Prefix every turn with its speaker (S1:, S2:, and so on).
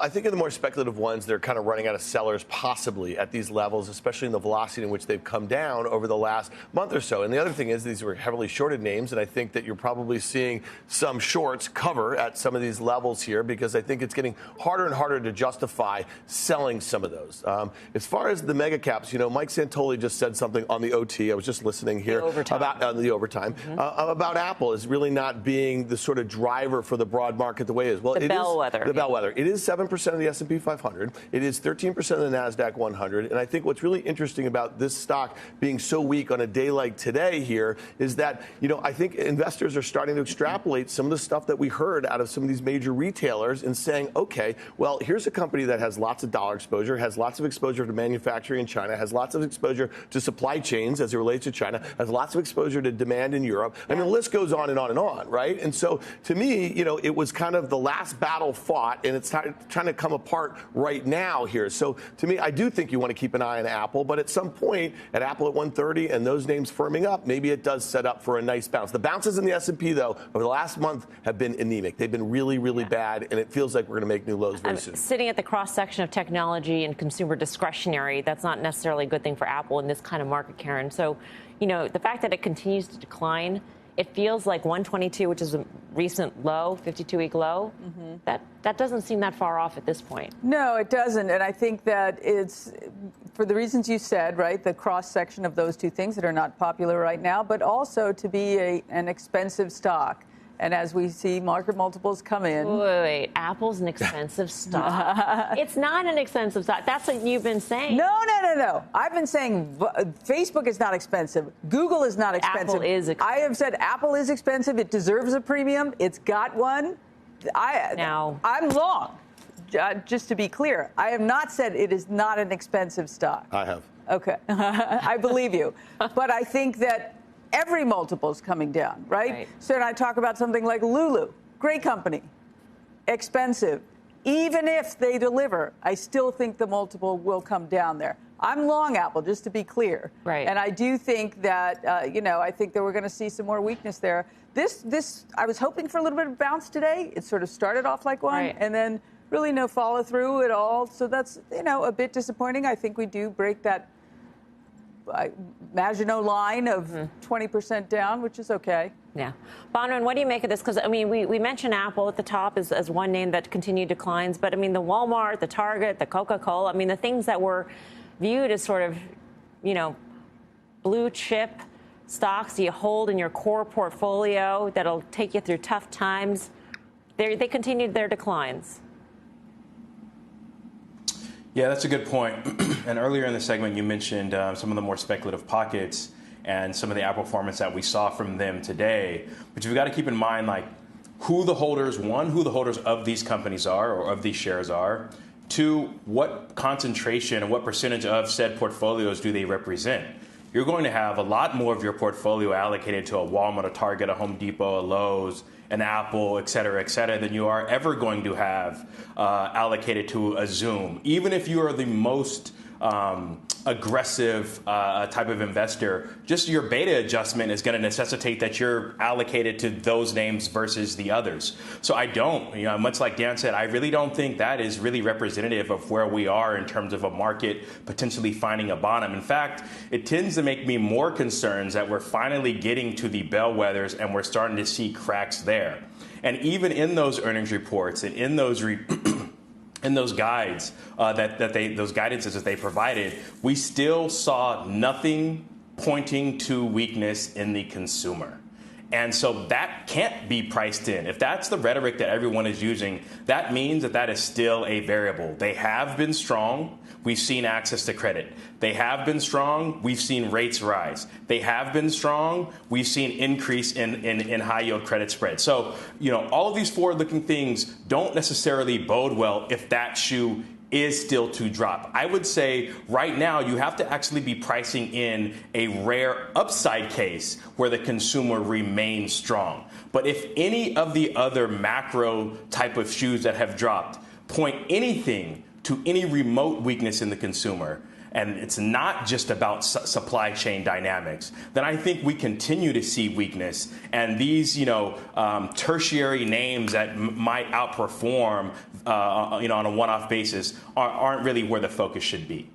S1: I think in the more speculative ones, they're kind of running out of sellers possibly at these levels, especially in the velocity in which they've come down over the last month or so. And the other thing is these were heavily shorted names, and I think that you're probably seeing some shorts cover at some of these levels here because I think it's getting harder and harder to justify selling some of those. As far as the mega caps, Mike Santoli just said something on the OT. I was just listening here about the overtime about Apple is really not being the sort of driver for the broad market the way it is. Well,
S2: the bellwether.
S1: The bellwether. It is 7% of the S&P 500. It is 13% of the NASDAQ 100. And I think what's really interesting about this stock being so weak on a day like today here is that, I think investors are starting to extrapolate some of the stuff that we heard out of some of these major retailers and saying, okay, well, here's a company that has lots of dollar exposure, has lots of exposure to manufacturing in China, has lots of exposure to supply chains as it relates to China, has lots of exposure to demand in Europe. I mean, the list goes on and on and on, right? And so to me, it was kind of the last battle fought, and it's trying to come apart right now here. So to me, I do think you want to keep an eye on Apple, but at some point at Apple at 130 and those names firming up, maybe it does set up for a nice bounce. The bounces in the S&P, though, over the last month have been anemic. They've been really, really bad, and it feels like we're going to make new lows very soon.
S2: Sitting at the cross-section of technology and consumer discretionary, that's not necessarily a good thing for Apple in this kind of market, Karen. So, the fact that it continues to decline, it feels like 122, which is a recent low, 52-week low, that doesn't seem that far off at this point.
S3: No, it doesn't. And I think that it's, for the reasons you said, right, the cross-section of those two things that are not popular right now, but also to be an expensive stock. And as we see market multiples come in.
S2: Wait. Apple's an expensive stock. It's not an expensive stock. That's what you've been saying.
S3: No. I've been saying Facebook is not expensive. Google is not expensive.
S2: Apple is expensive.
S3: I have said Apple is expensive. It deserves a premium. It's got one. I'm long. Just to be clear, I have not said it is not an expensive stock.
S1: I have.
S3: Okay. I believe you. But I think that every multiple is coming down, right? So when I talk about something like Lulu, great company, expensive. Even if they deliver, I still think the multiple will come down there. I'm long Apple, just to be clear.
S2: Right.
S3: And I do think that, I think that we're going to see some more weakness there. This, I was hoping for a little bit of bounce today. It sort of started off like one, and then really no follow through at all. So that's, a bit disappointing. I think we do break that Maginot line of 20% down, which is okay.
S2: Yeah. Bonwin, what do you make of this? Because, we mentioned Apple at the top as one name that continued declines. But, the Walmart, the Target, the Coca-Cola, the things that were viewed as sort of, blue chip stocks you hold in your core portfolio that'll take you through tough times, they continued their declines.
S4: Yeah, that's a good point. And earlier in the segment, you mentioned some of the more speculative pockets and some of the outperformance that we saw from them today. But you've got to keep in mind, who the holders of these companies are or of these shares are. Two, what concentration and what percentage of said portfolios do they represent? You're going to have a lot more of your portfolio allocated to a Walmart, a Target, a Home Depot, a Lowe's, an Apple, et cetera, than you are ever going to have allocated to a Zoom. Even if you are the most aggressive type of investor, just your beta adjustment is going to necessitate that you're allocated to those names versus the others. So I don't, much like Dan said, I really don't think that is really representative of where we are in terms of a market potentially finding a bottom. In fact, it tends to make me more concerned that we're finally getting to the bellwethers and we're starting to see cracks there. And even in those earnings reports and in those in those guides those guidances that they provided, we still saw nothing pointing to weakness in the consumer. And so that can't be priced in. If that's the rhetoric that everyone is using, that means that is still a variable. They have been strong. We've seen access to credit. They have been strong. We've seen rates rise. They have been strong. We've seen increase in high yield credit spread. So, all of these forward-looking things don't necessarily bode well if that shoe is still to drop. I would say right now you have to actually be pricing in a rare upside case where the consumer remains strong. But if any of the other macro type of shoes that have dropped point anything to any remote weakness in the consumer, and it's not just about supply chain dynamics, then I think we continue to see weakness. And these, tertiary names that might outperform, on a one-off basis aren't really where the focus should be.